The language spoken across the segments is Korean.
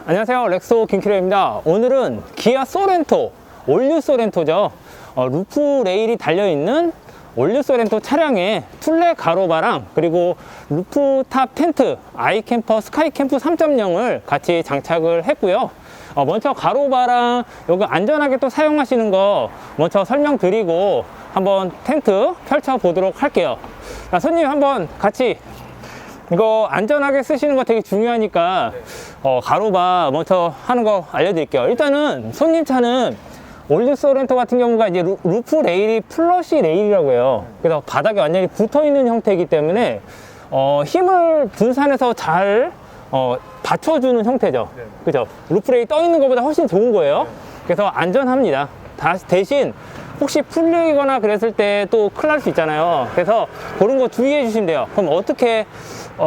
안녕하세요, 렉소 김키로입니다. 오늘은 기아 소렌토, 올류 소렌토죠. 루프 레일이 달려있는 올류 소렌토 차량에 툴레 가로바랑 그리고 루프탑 텐트 아이캠퍼 스카이캠프 3.0을 같이 장착을 했고요. 먼저 가로바랑 여기 안전하게 또 사용하시는 거 먼저 설명드리고 한번 텐트 펼쳐 보도록 할게요. 자, 손님 한번 같이 이거 안전하게 쓰시는 거 되게 중요하니까 가로바 먼저 하는 거 알려드릴게요. 일단은 손님 차는 올류 소렌토 같은 경우가 이제 루프 레일이 플러시 레일이라고 해요. 그래서 바닥에 완전히 붙어 있는 형태이기 때문에 힘을 분산해서 잘 받쳐주는 형태죠. 그죠? 루프 레일 떠 있는 것보다 훨씬 좋은 거예요. 그래서 안전합니다. 대신 혹시 풀리거나 그랬을 때 또 큰일 날 수 있잖아요. 그래서 그런 거 주의해 주시면 돼요. 그럼 어떻게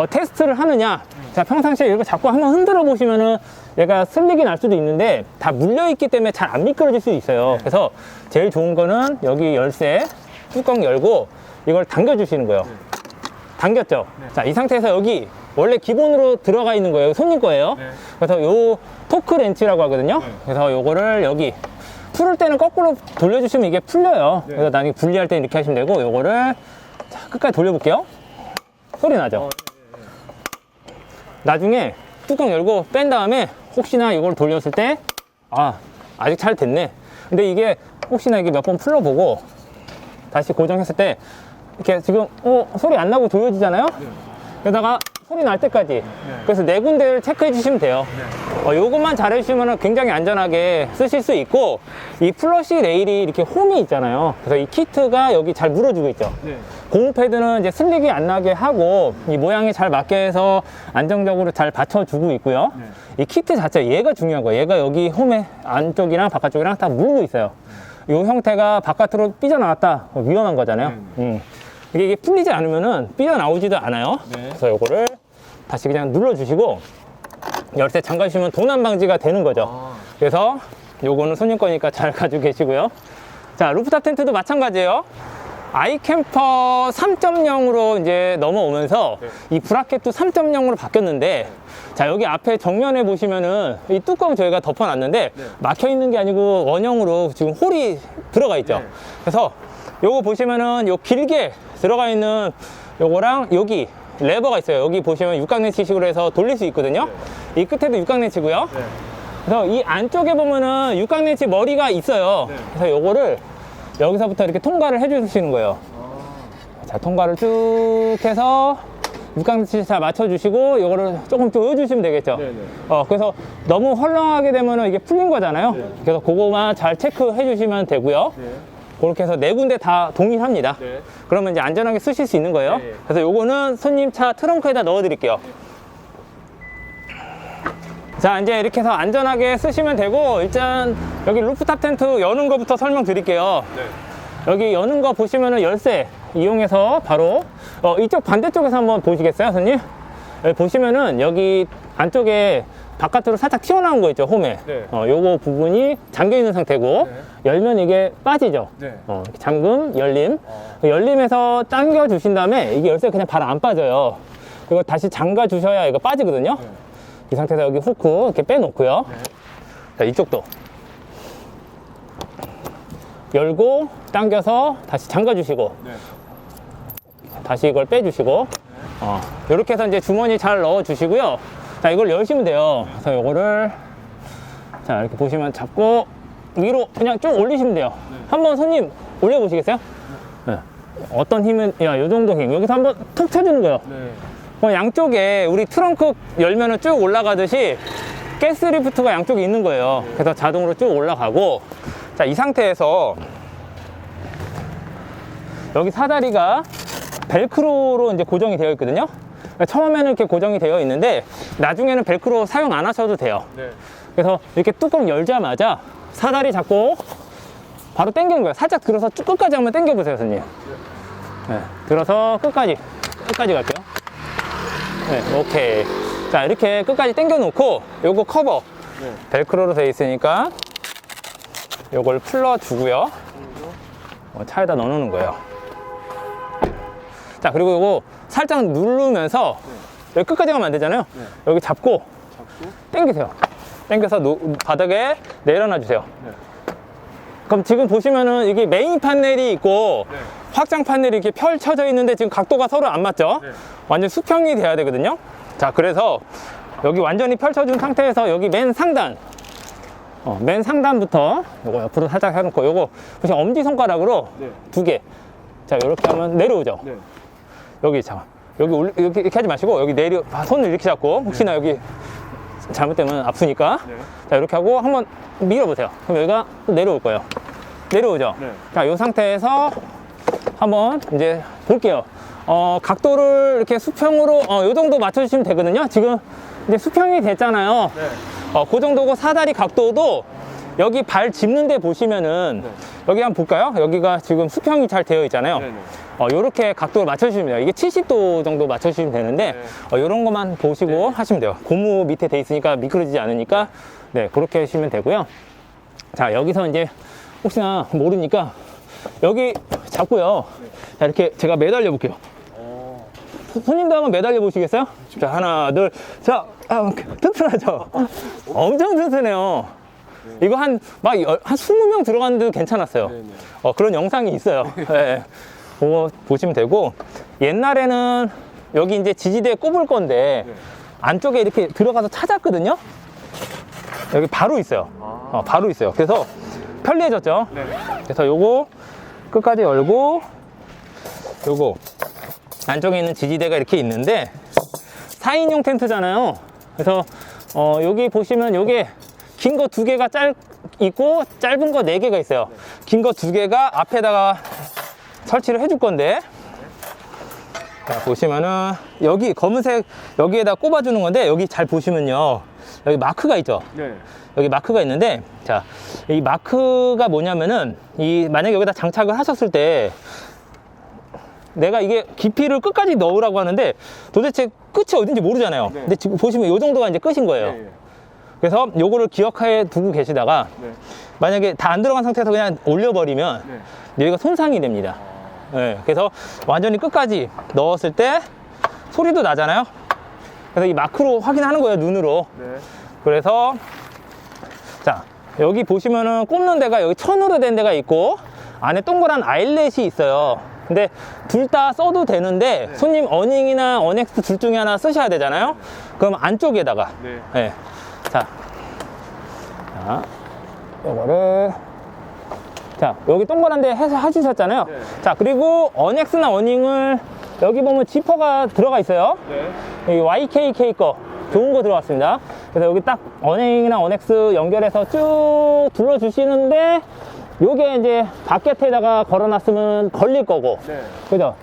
테스트를 하느냐? 자, 평상시에 이렇게 자꾸 한번 흔들어 보시면은 얘가 슬릭이 날 수도 있는데 다 물려 있기 때문에 잘 안 미끄러질 수도 있어요. 그래서 제일 좋은 거는 여기 열쇠 뚜껑 열고 이걸 당겨 주시는 거예요. 당겼죠? 자, 이 상태에서 여기 원래 기본으로 들어가 있는 거예요. 손님 거예요. 그래서 요 토크 렌치라고 하거든요. 그래서 요거를 여기 풀을 때는 거꾸로 돌려주시면 이게 풀려요. 그래서 나중에 분리할 때 이렇게 하시면 되고, 요거를 자, 끝까지 돌려볼게요. 소리 나죠? 나중에 뚜껑 열고 뺀 다음에 혹시나 이걸 돌렸을 때 아직 잘 됐네. 근데 이게 혹시나 이게 몇 번 풀러보고 다시 고정했을 때 이렇게 지금 소리 안 나고 조여지잖아요. 그러다가 소리 날 때까지. 그래서 네 군데를 체크해 주시면 돼요. 요것만 잘 해주시면 굉장히 안전하게 쓰실 수 있고, 이 플러시 레일이 이렇게 홈이 있잖아요. 그래서 이 키트가 여기 잘 물어주고 있죠. 고무 패드는 이제 슬릭이 안 나게 하고 이 모양이 잘 맞게 해서 안정적으로 잘 받쳐주고 있고요. 이 키트 자체 얘가 중요한 거예요. 얘가 여기 홈의 안쪽이랑 바깥쪽이랑 다 물고 있어요. 이 형태가 바깥으로 삐져나왔다 위험한 거잖아요. 이게 풀리지 않으면은 삐져나오지도 않아요. 그래서 요거를 다시 그냥 눌러주시고 열쇠 잠가주시면 도난 방지가 되는 거죠. 그래서 요거는 손님 거니까 잘 가지고 계시고요. 자, 루프탑 텐트도 마찬가지예요. 아이캠퍼 3.0으로 이제 넘어오면서 이 브라켓도 3.0으로 바뀌었는데, 자, 여기 앞에 정면에 보시면은 이 뚜껑 저희가 덮어놨는데 막혀 있는 게 아니고 원형으로 지금 홀이 들어가 있죠. 그래서 요거 보시면은 요 길게 들어가 있는 요거랑 여기 레버가 있어요. 여기 보시면 육각렌치식으로 해서 돌릴 수 있거든요. 이 끝에도 육각렌치고요. 그래서 이 안쪽에 보면은 육각렌치 머리가 있어요. 그래서 요거를 여기서부터 이렇게 통과를 해 주시는 거예요. 자, 통과를 쭉 해서 육각렌치 잘 맞춰주시고 요거를 조금 조여주시면 되겠죠. 그래서 너무 헐렁하게 되면은 이게 풀린 거잖아요. 그래서 그거만 잘 체크해 주시면 되고요. 그렇게 해서 네 군데 다 동일합니다. 그러면 이제 안전하게 쓰실 수 있는 거예요. 그래서 요거는 손님 차 트렁크에다 넣어 드릴게요. 자, 이제 이렇게 해서 안전하게 쓰시면 되고, 일단 여기 루프탑 텐트 여는 거부터 설명드릴게요. 여기 여는 거 보시면은 열쇠 이용해서 바로 이쪽 반대쪽에서 한번 보시겠어요, 손님? 여기 보시면은 여기 안쪽에 바깥으로 살짝 튀어나온 거 있죠, 홈에. 요거 부분이 잠겨 있는 상태고, 열면 이게 빠지죠. 잠금, 열림. 열림에서 당겨 주신 다음에 이게 열쇠 그냥 바로 안 빠져요. 이거 다시 잠가 주셔야 이거 빠지거든요. 이 상태에서 여기 후크 이렇게 빼놓고요. 자, 이쪽도 열고 당겨서 다시 잠가 주시고, 다시 이걸 빼주시고, 이렇게 해서 이제 주머니 잘 넣어 주시고요. 자, 이걸 열시면 돼요. 그래서 요거를 자, 이렇게 보시면 잡고 위로 그냥 쭉 올리시면 돼요. 한번 손님 올려 보시겠어요? 어떤 힘은, 요 정도 힘. 여기서 한번 툭 쳐주는 거예요. 양쪽에 우리 트렁크 열면은 쭉 올라가듯이 가스 리프트가 양쪽에 있는 거예요. 그래서 자동으로 쭉 올라가고, 자, 이 상태에서 여기 사다리가 벨크로로 이제 고정이 되어 있거든요. 처음에는 이렇게 고정이 되어 있는데 나중에는 벨크로 사용 안 하셔도 돼요. 그래서 이렇게 뚜껑 열자마자 사다리 잡고 바로 당기는 거예요. 살짝 들어서 쭉 끝까지 한번 당겨 보세요, 손님. 들어서 끝까지 갈게요. 오케이. 자, 이렇게 끝까지 당겨 놓고 요거 커버 벨크로로 되어 있으니까 요걸 풀러 주고요. 차에다 넣어 놓는 거예요. 자, 그리고 요거 살짝 누르면서 여기 끝까지 가면 안 되잖아요. 여기 잡고 당기세요. 당겨서 바닥에 내려놔 주세요. 네. 그럼 지금 보시면은 이게 메인 판넬이 있고 네. 확장 판넬이 이렇게 펼쳐져 있는데 지금 각도가 서로 안 맞죠? 네. 완전 수평이 돼야 되거든요. 자, 그래서 여기 완전히 펼쳐준 상태에서 여기 맨 상단, 맨 상단부터 요거 옆으로 살짝 해놓고 요거 보시면 엄지손가락으로 네. 2개. 자, 이렇게 하면 내려오죠. 네. 여기 잠깐 여기 이렇게 하지 마시고 여기 손을 이렇게 잡고 혹시나 여기 잘못되면 아프니까 네. 자, 이렇게 하고 한번 밀어보세요. 그럼 여기가 또 내려올 거예요. 내려오죠. 네. 자, 이 상태에서 한번 이제 볼게요. 각도를 이렇게 수평으로 요 정도 맞춰주시면 되거든요. 지금 이제 수평이 됐잖아요. 네. 그 정도고 사다리 각도도 여기 발 짚는 데 보시면은 네. 여기 한번 볼까요? 여기가 지금 수평이 잘 되어 있잖아요. 네네. 요렇게 각도를 맞춰주시면 돼요. 이게 70도 정도 맞춰주시면 되는데 요런 것만 보시고 하시면 돼요. 고무 밑에 돼 있으니까 미끄러지지 않으니까 네, 그렇게 하시면 되고요. 자, 여기서 이제 혹시나 모르니까 여기 잡고요. 자, 이렇게 제가 매달려 볼게요. 손님도 한번 매달려 보시겠어요? 자, 하나, 둘, 자, 튼튼하죠? 엄청 튼튼해요. 이거 한 20명 들어갔는데도 괜찮았어요. 그런 영상이 있어요. 네. 그거 보시면 되고, 옛날에는 여기 이제 지지대에 꼽을 건데, 안쪽에 이렇게 들어가서 찾았거든요? 여기 바로 있어요. 바로 있어요. 그래서 편리해졌죠? 네. 그래서 요거 끝까지 열고, 요거 안쪽에 있는 지지대가 이렇게 있는데 4인용 텐트잖아요. 그래서 여기 보시면 요게 긴 거 2개가 있고 짧은 거 4개가 있어요. 긴 거 2개가 앞에다가 설치를 해줄 건데, 자, 보시면은 여기 검은색 여기에다 꼽아주는 건데, 여기 잘 보시면요, 여기 마크가 있죠. 네. 여기 마크가 있는데, 자, 이 마크가 뭐냐면은 만약에 여기다 장착을 하셨을 때 내가 이게 깊이를 끝까지 넣으라고 하는데 도대체 끝이 어딘지 모르잖아요. 네. 근데 지금 보시면 이 정도가 이제 끝인 거예요. 네. 그래서 요거를 기억해 두고 계시다가 네. 만약에 다 안 들어간 상태에서 그냥 올려버리면 네. 여기가 손상이 됩니다. 네, 그래서 완전히 끝까지 넣었을 때 소리도 나잖아요. 그래서 이 마크로 확인하는 거예요, 눈으로. 네. 그래서 자, 여기 보시면은 꼽는 데가 여기 천으로 된 데가 있고 안에 동그란 아일렛이 있어요. 근데 둘 다 써도 되는데 손님 어닝이나 어넥스 둘 중에 하나 쓰셔야 되잖아요. 그럼 안쪽에다가 네. 자, 요거를 자, 여기 동그란 데 해서 해주셨잖아요. 네. 자, 그리고 어넥스나 어닝을 여기 보면 지퍼가 들어가 있어요. 네. 이 YKK 거 좋은 거 들어갔습니다. 그래서 여기 딱 어닝이나 어넥스 연결해서 쭉 둘러주시는데, 요게 이제 바켓에다가 걸어놨으면 걸릴 거고, 네. 그죠?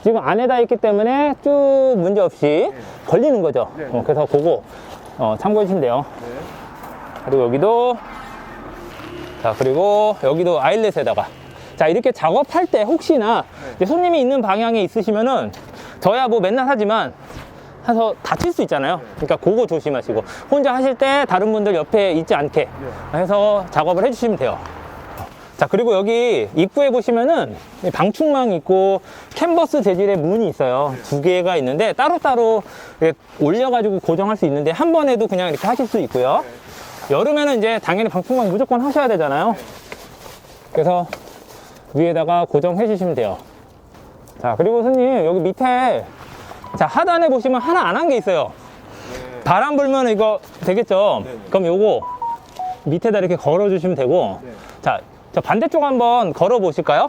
지금 안에다 있기 때문에 쭉 문제 없이 걸리는 거죠. 네. 그래서 그거 참고해 주시면 돼요. 네. 그리고 여기도, 자, 그리고 여기도 아일렛에다가, 자, 이렇게 작업할 때 혹시나 이제 손님이 있는 방향에 있으시면은 저야 뭐 맨날 하지만 해서 다칠 수 있잖아요. 그러니까 그거 조심하시고, 혼자 하실 때 다른 분들 옆에 있지 않게 해서 작업을 해주시면 돼요. 자, 그리고 여기 입구에 보시면은 방충망 있고 캔버스 재질의 문이 있어요. 2개가 있는데 따로따로 이렇게 올려가지고 고정할 수 있는데 한 번에도 그냥 이렇게 하실 수 있고요. 여름에는 이제 당연히 방충망 무조건 하셔야 되잖아요. 그래서 위에다가 고정해 주시면 돼요. 자, 그리고 손님 여기 밑에, 자, 하단에 보시면 하나 안 한 게 있어요. 바람 불면 이거 되겠죠? 그럼 요거 밑에다 이렇게 걸어 주시면 되고, 자, 저 반대쪽 한번 걸어 보실까요?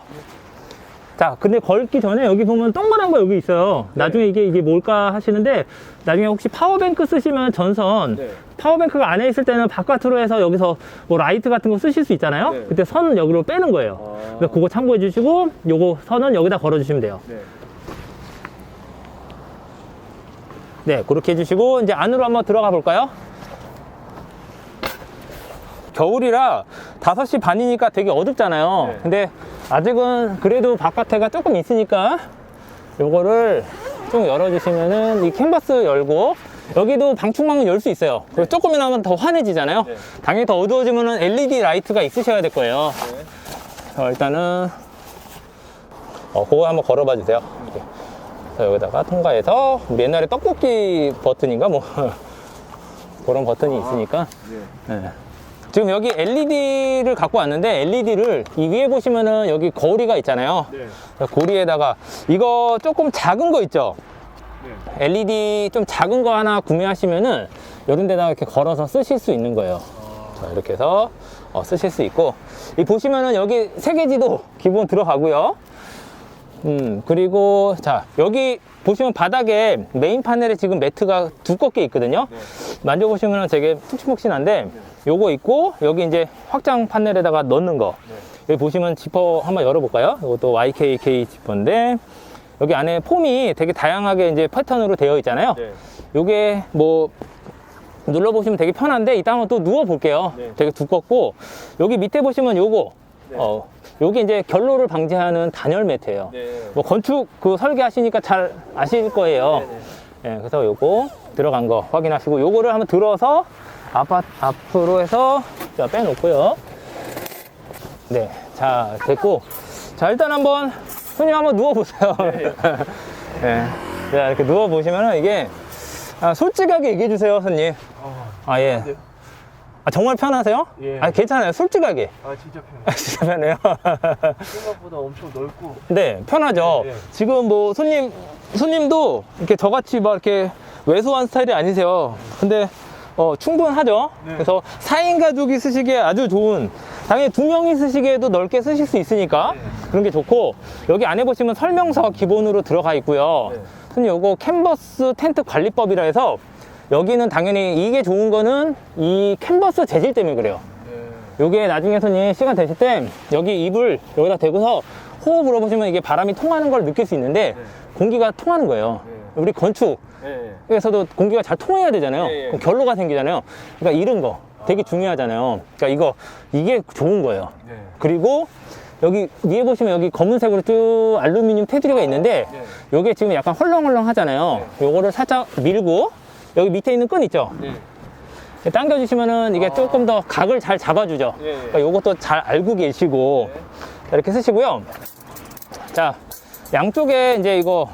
자, 근데 걸기 전에 여기 보면 동그란 거 여기 있어요. 나중에 이게 뭘까 하시는데, 나중에 혹시 파워뱅크 쓰시면 전선, 파워뱅크가 안에 있을 때는 바깥으로 해서 여기서 뭐 라이트 같은 거 쓰실 수 있잖아요. 그때 선 여기로 빼는 거예요. 그래서 그거 참고해 주시고, 요거 선은 여기다 걸어 주시면 돼요. 네, 그렇게 해주시고 이제 안으로 한번 들어가 볼까요? 겨울이라 5시 반이니까 되게 어둡잖아요. 근데 아직은 그래도 바깥에가 조금 있으니까 요거를 좀 열어주시면은 이 캔버스 열고, 여기도 방충망은 열 수 있어요. 그리고 조금이나 하면 더 환해지잖아요. 당연히 더 어두워지면은 LED 라이트가 있으셔야 될 거예요. 일단은 그거 한번 걸어봐 주세요. 그래서 여기다가 통과해서 우리 옛날에 떡볶이 버튼인가 뭐 그런 버튼이 있으니까. 네. 지금 여기 LED를 갖고 왔는데 LED를 이 위에 보시면은 여기 거리가 있잖아요. 고리에다가 이거 조금 작은 거 있죠. LED 좀 작은 거 하나 구매하시면은 이런 데다가 이렇게 걸어서 쓰실 수 있는 거예요. 자, 이렇게 해서 쓰실 수 있고, 이 보시면은 여기 세계지도 기본 들어가고요. 그리고 자, 여기 보시면 바닥에 메인 파넬에 지금 매트가 두껍게 있거든요. 만져보시면 되게 푹신푹신한데 요거 있고, 여기 이제 확장 판넬에다가 넣는 거. 여기 보시면 지퍼 한번 열어볼까요? 이것도 YKK 지퍼인데 여기 안에 폼이 되게 다양하게 이제 패턴으로 되어 있잖아요. 요게 뭐 눌러보시면 되게 편한데 이따 한번 또 누워 볼게요. 되게 두껍고, 여기 밑에 보시면 요거 요게 이제 결로를 방지하는 단열 매트예요. 뭐 건축 그 설계하시니까 잘 아실 거예요. 그래서 요거 들어간 거 확인하시고, 요거를 한번 들어서 앞으로 해서 자, 빼놓고요. 네, 자, 됐고, 자, 일단 한번 손님 한번 누워보세요. 네. 자, 이렇게 누워보시면은 이게, 솔직하게 얘기해주세요, 손님. 예. 정말 편하세요? 괜찮아요. 솔직하게. 진짜 편해요. 진짜 편해요. 생각보다 엄청 넓고. 네, 편하죠. 지금 뭐 손님도 이렇게 저같이 막 이렇게 왜소한 스타일이 아니세요. 근데 충분하죠. 그래서 4인 가족이 쓰시기에 아주 좋은, 당연히 2명이 쓰시기에도 넓게 쓰실 수 있으니까 그런 게 좋고, 여기 안에 보시면 설명서 기본으로 들어가 있고요. 손님, 요거 캔버스 텐트 관리법이라 해서, 여기는 당연히 이게 좋은 거는 이 캔버스 재질 때문에 그래요. 요게 나중에 손님 시간 되실 때 여기 입을 여기다 대고서 호흡 불어보시면 이게 바람이 통하는 걸 느낄 수 있는데 공기가 통하는 거예요. 우리 건축에서도 공기가 잘 통해야 되잖아요. 그럼 결로가 생기잖아요. 그러니까 이런 거 되게 중요하잖아요. 그러니까 이게 좋은 거예요. 그리고 여기 위에 보시면 여기 검은색으로 쭉 알루미늄 테두리가 있는데 요게 지금 약간 헐렁헐렁 하잖아요. 요거를 살짝 밀고 여기 밑에 있는 끈 있죠? 당겨주시면은 이게 조금 더 각을 잘 잡아주죠. 그러니까 요것도 잘 알고 계시고 이렇게 쓰시고요. 자, 양쪽에 이제 이거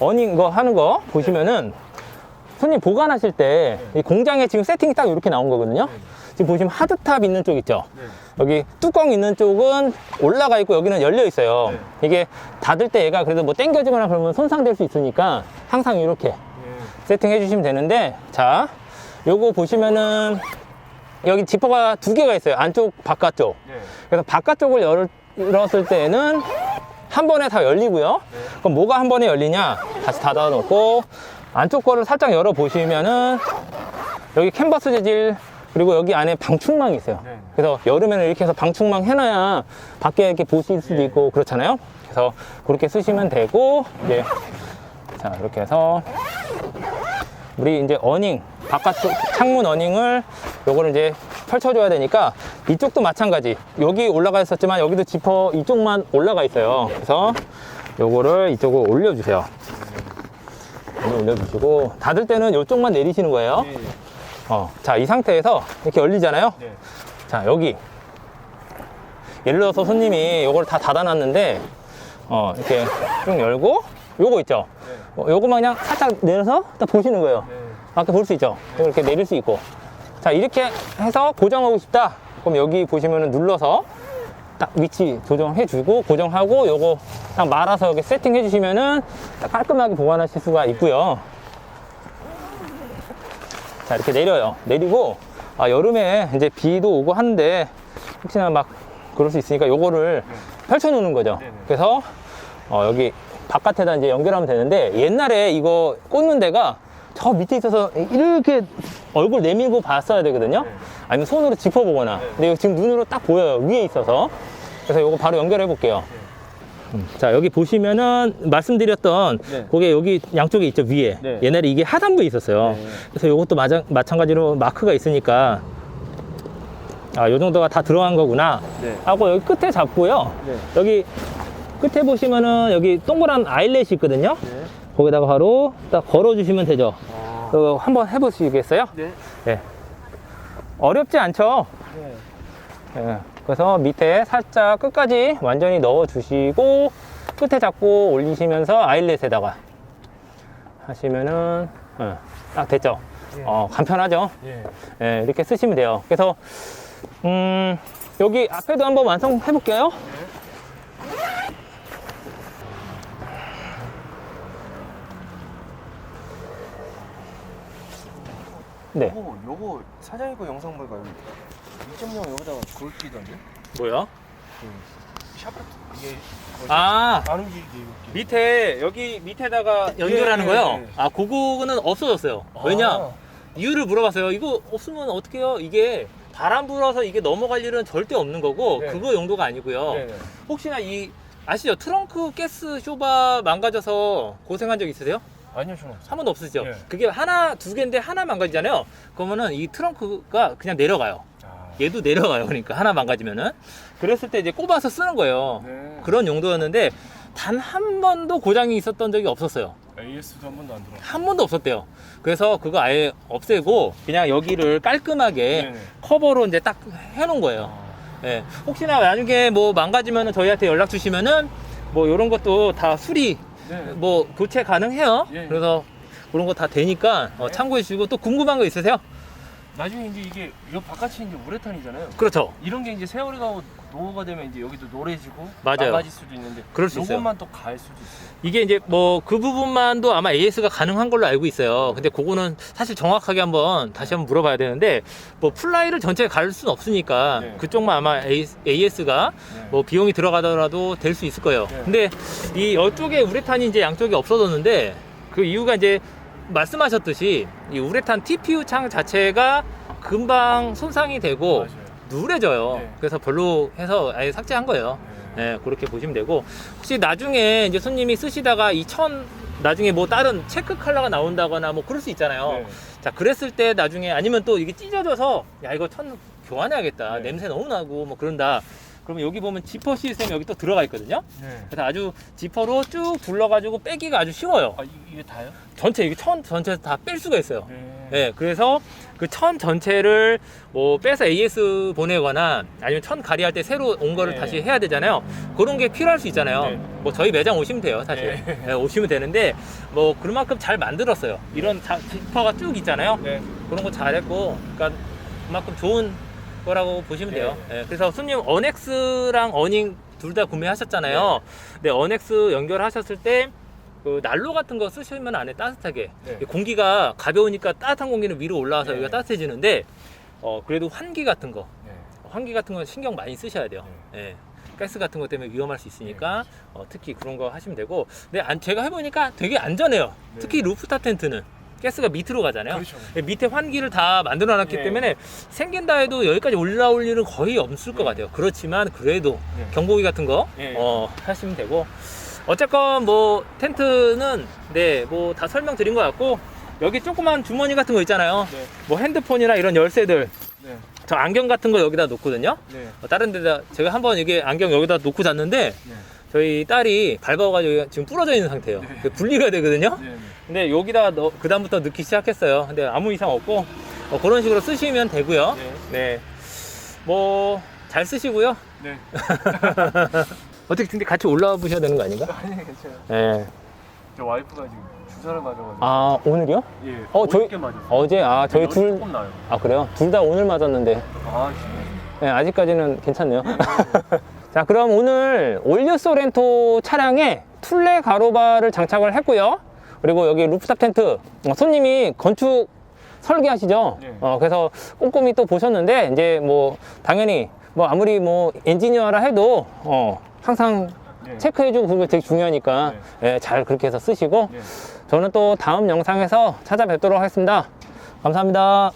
어닝 거 하는 거 보시면은 손님 보관하실 때 이 공장에 지금 세팅이 딱 이렇게 나온 거거든요. 지금 보시면 하드탑 있는 쪽 있죠? 여기 뚜껑 있는 쪽은 올라가 있고 여기는 열려 있어요. 이게 닫을 때 얘가 그래도 뭐 당겨지거나 그러면 손상될 수 있으니까 항상 이렇게 세팅해 주시면 되는데, 자, 요거 보시면은 여기 지퍼가 2개가 있어요. 안쪽, 바깥쪽. 그래서 바깥쪽을 열었을 때는 한 번에 다 열리고요. 그럼 뭐가 한 번에 열리냐? 다시 닫아 놓고 안쪽 거를 살짝 열어 보시면은 여기 캔버스 재질, 그리고 여기 안에 방충망이 있어요. 그래서 여름에는 이렇게 해서 방충망 해놔야 밖에 이렇게 보실 수도 있고 그렇잖아요. 그래서 그렇게 쓰시면 되고, 이제 자, 이렇게 해서 우리 이제 어닝, 바깥쪽 창문 어닝을 요거를 이제 펼쳐줘야 되니까 이쪽도 마찬가지. 여기 올라가 있었지만 여기도 지퍼 이쪽만 올라가 있어요. 그래서 요거를 이쪽으로 올려주세요. 올려주시고 닫을 때는 이쪽만 내리시는 거예요. 자, 이 상태에서 이렇게 열리잖아요. 자, 여기 예를 들어서 손님이 요걸 다 닫아놨는데 이렇게 쭉 열고 요거 있죠? 요거만 그냥 살짝 내려서 딱 보시는 거예요. 밖에 볼 수 있죠? 이렇게 내릴 수 있고. 자, 이렇게 해서 고정하고 싶다. 그럼 여기 보시면은 눌러서 딱 위치 조정해주고 고정하고 요거 딱 말아서 여기 세팅해 주시면은 딱 깔끔하게 보관하실 수가 있고요. 자, 이렇게 내려요. 내리고, 여름에 이제 비도 오고 하는데 혹시나 막 그럴 수 있으니까 요거를 펼쳐 놓는 거죠. 그래서 여기 바깥에다 이제 연결하면 되는데, 옛날에 이거 꽂는 데가 저 밑에 있어서 이렇게 얼굴 내밀고 봤어야 되거든요. 아니면 손으로 짚어보거나. 근데 이거 지금 눈으로 딱 보여요. 위에 있어서. 그래서 이거 바로 연결해 볼게요. 자, 여기 보시면은 말씀드렸던 그게 여기 양쪽에 있죠, 위에. 옛날에 이게 하단부에 있었어요. 그래서 이것도 마찬가지로 마크가 있으니까 요 정도가 다 들어간 거구나 하고 여기 끝에 잡고요. 여기 끝에 보시면은 여기 동그란 아일렛이 있거든요. 거기다가 바로 딱 걸어 주시면 되죠. 한번 해보시겠어요? 네. 어렵지 않죠? 그래서 밑에 살짝 끝까지 완전히 넣어 주시고 끝에 잡고 올리시면서 아일렛에다가 하시면은 딱 됐죠. 예. 간편하죠. 예. 예, 이렇게 쓰시면 돼요. 그래서 여기 앞에도 한번 완성해 볼게요. 네. 요거 사장님 거 영상 보니까 2.0 여기다가 그걸 끼던데? 뭐야? 샤프트 이게 아, 안 움직이게 이렇게. 밑에 여기 밑에다가 연결하는 예, 거요. 예. 아, 그거는 없어졌어요. 왜냐? 이유를 물어봤어요. 이거 없으면 어떡해요? 이게 바람 불어서 이게 넘어갈 일은 절대 없는 거고 네. 그거 용도가 아니고요. 네네. 혹시나 아시죠? 트렁크 가스 쇼바 망가져서 고생한 적 있으세요? 아니요 저는 한 번도 없으시죠? 네. 그게 하나, 두 개인데 하나 망가지잖아요. 그러면은 이 트렁크가 그냥 내려가요. 얘도 내려가요. 그러니까 하나 망가지면은. 그랬을 때 이제 꼽아서 쓰는 거예요. 네. 그런 용도였는데 단 한 번도 고장이 있었던 적이 없었어요. AS도 한 번도 안 들어. 한 번도 없었대요. 그래서 그거 아예 없애고 그냥 여기를 깔끔하게 네네. 커버로 이제 딱 해놓은 거예요. 예. 혹시나 나중에 뭐 망가지면은 저희한테 연락 주시면은 뭐 이런 것도 다 수리 네. 뭐 교체 가능해요. 예. 그래서 그런 거 다 되니까 네. 참고해 주시고 또 궁금한 거 있으세요? 나중에 이제 이게 요 바깥이 이제 우레탄이잖아요. 그렇죠. 이런 게 이제 세월이 가고 노후가 되면 이제 여기도 노래지고 맞아요. 망가질 수도 있는데 그럴 수 있어요. 요것만 또 갈 수도 있어요. 이게 이제 뭐 그 부분만도 아마 AS가 가능한 걸로 알고 있어요. 근데 그거는 사실 정확하게 다시 한번 물어봐야 되는데 뭐 플라이를 전체 갈 수는 없으니까 네. 그쪽만 아마 AS가 네. 뭐 비용이 들어가더라도 될 수 있을 거예요. 네. 근데 이 이쪽에 우레탄이 이제 양쪽에 없어졌는데 그 이유가 이제 말씀하셨듯이 이 우레탄 TPU 창 자체가 금방 손상이 되고 맞아요. 누래져요. 네. 그래서 별로 해서 아예 삭제한 거예요. 네. 네, 그렇게 보시면 되고 혹시 나중에 이제 손님이 쓰시다가 이 천 나중에 뭐 다른 체크 컬러가 나온다거나 뭐 그럴 수 있잖아요. 네. 자, 그랬을 때 나중에 아니면 또 이게 찢어져서 야 이거 천 교환해야겠다. 네. 냄새 너무 나고 뭐 그런다. 그러면 여기 보면 지퍼 시스템이 여기 또 들어가 있거든요. 네. 그래서 아주 지퍼로 쭉 둘러가지고 빼기가 아주 쉬워요. 아 이게 다요? 전체 이게 천 전체에서 다 뺄 수가 있어요. 네. 네, 그래서 그 천 전체를 뭐 빼서 AS 보내거나 아니면 천 가리할 때 새로 온 거를 네. 다시 해야 되잖아요. 그런 게 필요할 수 있잖아요. 네. 뭐 저희 매장 오시면 돼요, 사실. 네. 네, 오시면 되는데 뭐 그만큼 잘 만들었어요. 이런 지퍼가 쭉 있잖아요. 네. 그런 거 잘했고, 그러니까 그만큼 좋은 거라고 보시면 돼요. 네, 그래서 손님 어넥스랑 어닝 둘 다 구매하셨잖아요. 근데 어넥스 연결하셨을 때 그 난로 같은 거 쓰시면 안에 따뜻하게 네. 공기가 가벼우니까 따뜻한 공기는 위로 올라와서 네. 여기가 따뜻해지는데 그래도 환기 같은 거 네. 환기 같은 건 신경 많이 쓰셔야 돼요. 예. 가스 같은 것 때문에 위험할 수 있으니까 특히 그런 거 하시면 되고 근데 제가 해보니까 되게 안전해요. 네. 특히 루프탑 텐트는 가스가 밑으로 가잖아요. 그렇죠. 밑에 환기를 다 만들어 놨기 네. 때문에 생긴다 해도 여기까지 올라올 일은 거의 없을 것 같아요. 그렇지만 그래도 네. 경보기 같은 거 네. 하시면 되고 어쨌건 뭐 텐트는 네 뭐 다 설명드린 것 같고 여기 조그만 주머니 같은 거 있잖아요. 네. 뭐 핸드폰이나 이런 열쇠들 네. 저 안경 같은 거 여기다 놓거든요. 네. 다른 데다 제가 한번 이게 안경 여기다 놓고 잤는데 네. 저희 딸이 밟아가지고 지금 부러져 있는 상태예요. 네. 그 분리가 되거든요. 네. 근데 여기다 그 다음부터 넣기 시작했어요. 근데 아무 이상 없고 그런 식으로 쓰시면 되고요. 네. 네, 뭐 잘 쓰시고요. 네. 어떻게 근데 같이 올라와 보셔야 되는 거 아닌가? 아니 괜찮아요. 네. 저 와이프가 지금 주사를 맞아가지고. 아 오늘이요? 예. 저희 어저께 맞았어요. 어제 저희 열이 둘 조금 나요. 그래요? 둘 다 오늘 맞았는데 아 진짜. 네, 아직까지는 괜찮네요. 자, 그럼 오늘 올류소렌토 차량에 툴레 가로바를 장착을 했고요. 그리고 여기 루프탑 텐트 손님이 건축 설계하시죠. 네. 그래서 꼼꼼히 또 보셨는데 이제 뭐 당연히 뭐 아무리 뭐 엔지니어라 해도 항상 네. 체크해주고 그게 되게 중요하니까 예, 잘 그렇게 해서 쓰시고 네. 저는 또 다음 영상에서 찾아뵙도록 하겠습니다. 감사합니다.